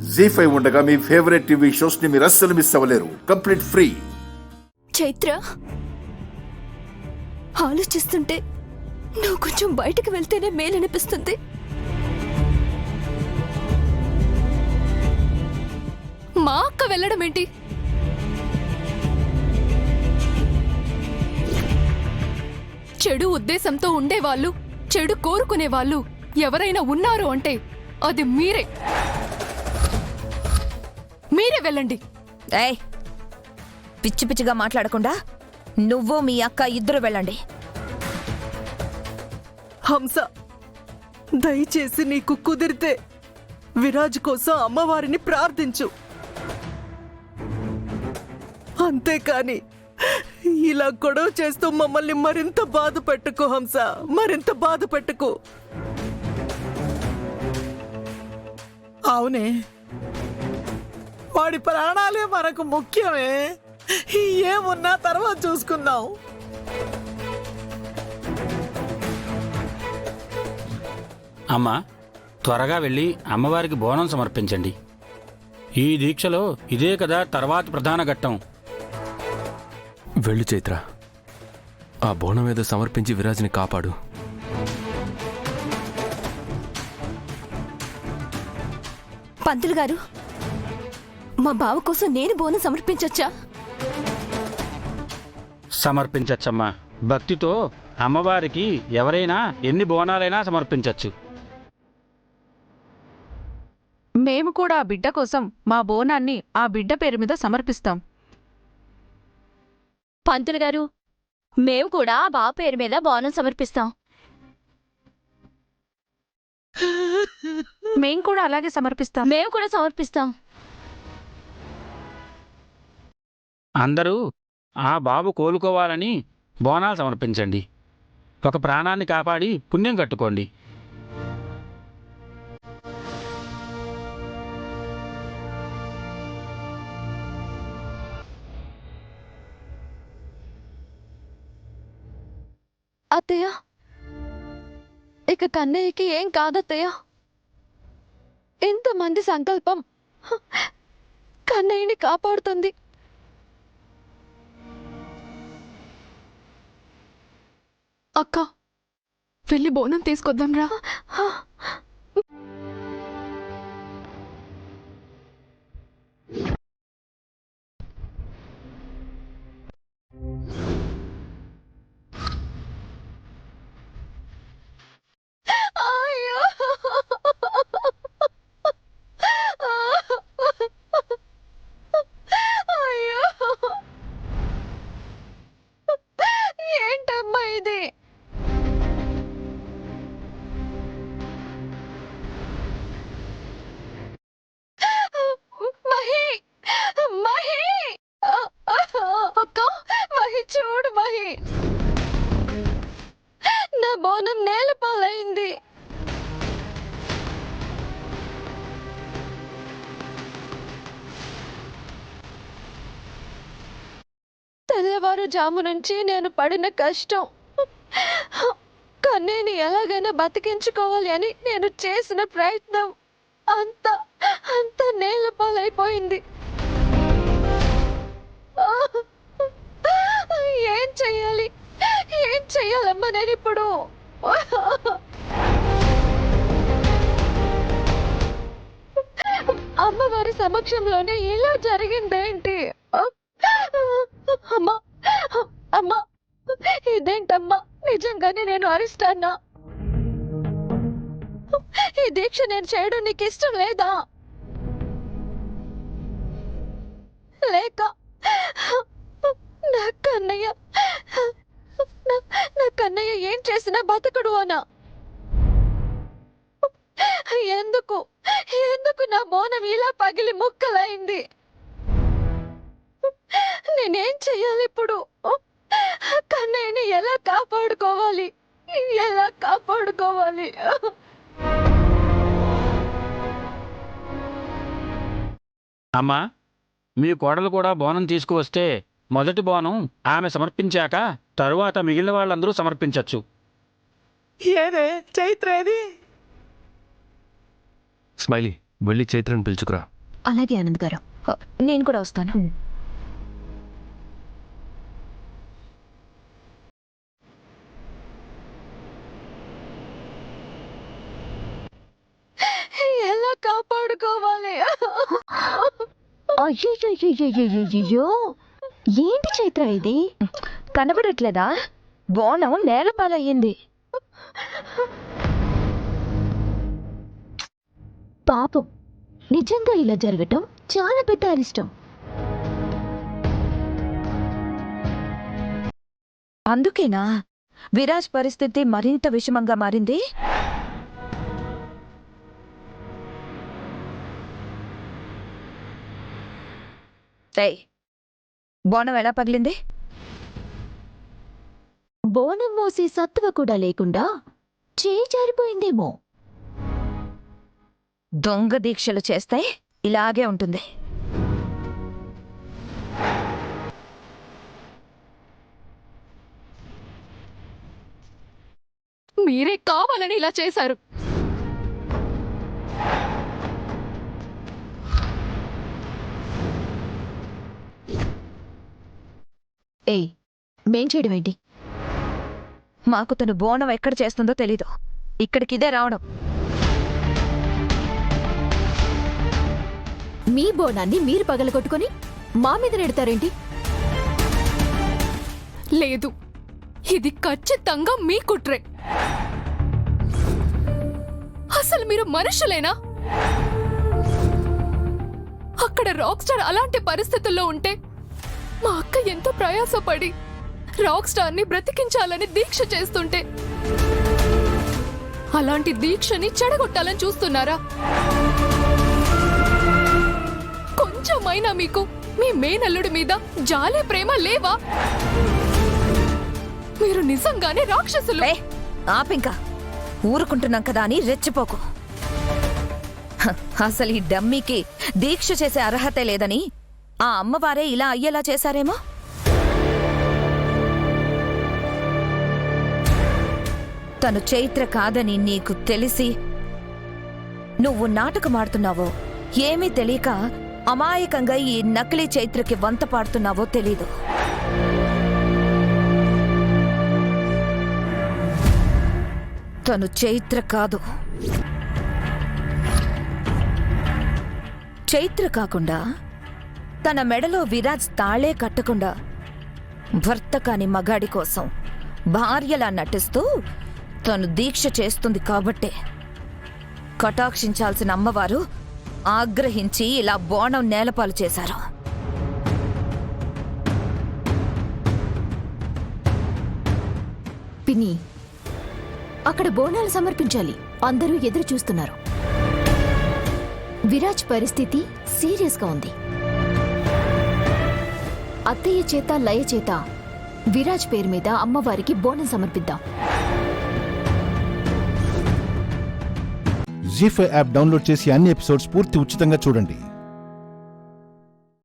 జీ5 ఉండగా మీ favourite TV shows ని మీరు అస్సలు మిస్ అవ్వలేరు. Complete free. చైత్ర, ఆలోచిస్తుంటే నువ్వు కొంచెం బయటకు వెళ్తేనే మేలనిపిస్తుంది. మా అక్క వెళ్ళడం ఏంటి? చెడు ఉద్దేశంతో ఉండేవాళ్ళు, చెడు కోరుకునే వాళ్ళు ఎవరైనా ఉన్నారు అంటే అది మీరే. మీరే వెళ్ళండి. ఏయ్, పిచ్చి పిచ్చిగా మాట్లాడకుండా నువ్వు మీ అక్క ఇద్దరు వెళ్ళండి. హంస, దయచేసి నీకు కుదిరితే విరాజ్ కోసం అమ్మవారిని ప్రార్థించు. అంతేకాని ఇలా గొడవ చేస్తూ మమ్మల్ని మరింత బాధ పెట్టుకో హంస, మరింత బాధ పెట్టుకో. అవునే, వాడి ప్రాణాలే మనకు ముఖ్యమే. ఏమున్నా తర్వాత చూసుకుందాం. అమ్మా, త్వరగా వెళ్ళి అమ్మవారికి బోనం సమర్పించండి. ఈ దీక్షలో ఇదే కదా తర్వాత ప్రధాన ఘట్టం. వెళ్ళు చైత్ర, ఆ బోనం ఏదో సమర్పించి విరాజ్ని కాపాడు. పంతులు గారు, మా బావ కోసం నేను బోనం సమర్పించొచ్చా? సమర్పించచ్చమ్మా. భక్తితో అమ్మవారికి ఎవరైనా ఎన్ని బోనాలైనా సమర్పించచ్చు. మేము కూడా ఆ బిడ్డ కోసం మా బోనాన్ని ఆ బిడ్డ పేరు మీద సమర్పిస్తాం. పంతులు గారు, మేము కూడా బావ పేరు మీద బోనం సమర్పిస్తాం. మేం కూడా అలాగే సమర్పిస్తాం. మేము కూడా సమర్పిస్తాం. అందరూ ఆ బాబు కోలుకోవాలని బోనాలు సమర్పించండి. ఒక ప్రాణాన్ని కాపాడి పుణ్యం కట్టుకోండి. అత్తయ్య, ఇక కన్నయ్యకి ఏం కాదత్తయ్య. ఎంతమంది సంకల్పం కన్నయ్యని కాపాడుతుంది. అక్క, వెళ్ళి బోనం తీసుకొద్దాం రా. ఏంటమ్మా ఇది? మహి, మహి, అక్క, మహి చూడు మహి, నా బోనం నేల పాలైంది. తెల్లవారుజాము నుంచి నేను పడిన కష్టం, కన్నయ్యని ఎలాగైనా బతికించుకోవాలి అని నేను చేసిన ప్రయత్నం అంతా నేల పాలైపోయింది. ఏం చెయ్యాలి, ఏం చెయ్యాలమ్మా నేను ఇప్పుడు? అమ్మవారి సమక్షంలోనే ఇలా జరిగిందేంటి? అమ్మా, అమ్మా, ఇదేంటమ్మా? నిజంగానే నేను అరెస్ట్ అన్నా? ఈ దీక్ష నేను చేయడం నీకు ఇష్టం లేదా? లేక నా కన్నయ్య ఏం చేసినా బతకడు అనా? ఎందుకు నా బోనం ఇలా పగిలి ముక్కలైంది? నేనేం చెయ్యాలి ఇప్పుడు? కన్నయ్యని ఎలా కాపాడుకోవాలి? అమ్మా, మీ కోడలు కూడా బోనం తీసుకువస్తే మొదటి బోనం ఆమె సమర్పించాక తరువాత మిగిలిన వాళ్ళందరూ సమర్పించచ్చు. ఏదే చైత్ర ఏది? స్మైలీ, వెళ్ళి చైత్రని పిలుచుకురా. అలాగే ఆనంద్ గారు. నేను కూడా వస్తాను. ఎలా కాపాడుకోవాలి? అయ్యో, ఏంటి చైత్ర ఇది? కనబడట్లేదా? బోనం నేలపాలయ్యింది. పాపం, నిజంగా ఇలా జరగటం చాలా పెద్ద అరిష్టం. అందుకేనా విరాజ్ పరిస్థితి మరింత విషమంగా మారింది? ఏయ్, బోనం ఎలా పగిలింది? బోనం మోసే సత్తువ కూడా లేకుండా చేయి జారిపోయిందేమో. దొంగ దీక్షలు చేస్తే ఇలాగే ఉంటుంది. మీరే కావాలని ఇలా చేశారు. ఏయ్, మేం చేయడం ఏంటి? మాకు తను బోనం ఎక్కడ చేస్తుందో తెలీదు. ఇక్కడికిదే రావడం. మీ బోనాన్ని మీరు పగలగొట్టుకొని మా మీద నెడతారేంటి? లేదు, ఇది ఖచ్చితంగా మీ కుట్రే. అసలు మీరు మనుషులేనా? అక్కడ రాక్ స్టార్ అలాంటి పరిస్థితుల్లో ఉంటే మా అక్క ఎంతో ప్రయాసపడి రాక్ స్టార్ ని బ్రతికించాలని దీక్ష చేస్తుంటే అలాంటి దీక్షని చెడగొట్టాలని చూస్తున్నారా? కొంచెమైనా మీకు మీ మేనల్లుడి మీద జాలే ప్రేమ లేవా? మీరు నిజంగానే రాక్షసులు. ఆపింకా, ఊరుకుంటున్నాం కదా అని రెచ్చిపోకు. అసలు ఈ డమ్మీకి దీక్ష చేసే అర్హతే లేదని ఆ అమ్మవారే ఇలా అయ్యేలా చేశారేమో. తను చైత్ర కాదని నీకు తెలిసి నువ్వు నాటకమాడుతున్నావో, ఏమీ తెలియక అమాయకంగా ఈ నకిలీ చైత్రకి వంత పాడుతున్నావో తెలీదు. తను చైత్ర కాదు. చైత్ర కాకుండా తన మెడలో విరాజ్ తాళే కట్టకుండా భర్త కాని మగాడి కోసం భార్యలా నటిస్తూ తను దీక్ష చేస్తుంది కాబట్టే కటాక్షించాల్సిన అమ్మవారు ఆగ్రహించి ఇలా బోనం నేలపాలు చేశారు. పిన్ని, అక్కడ బోనాలు సమర్పించాలి. అందరూ ఎదురు చూస్తున్నారు. విరాజ్ పరిస్థితి సీరియస్గా ఉంది. అత్తయ్య చేత లయ చేత విరాజ్ పేరు మీద అమ్మవారికి బోనం సమర్పిద్దాం. జీ5 యాప్ డౌన్లోడ్ చేసి అన్ని ఎపిసోడ్స్ పూర్తి ఉచితంగా చూడండి.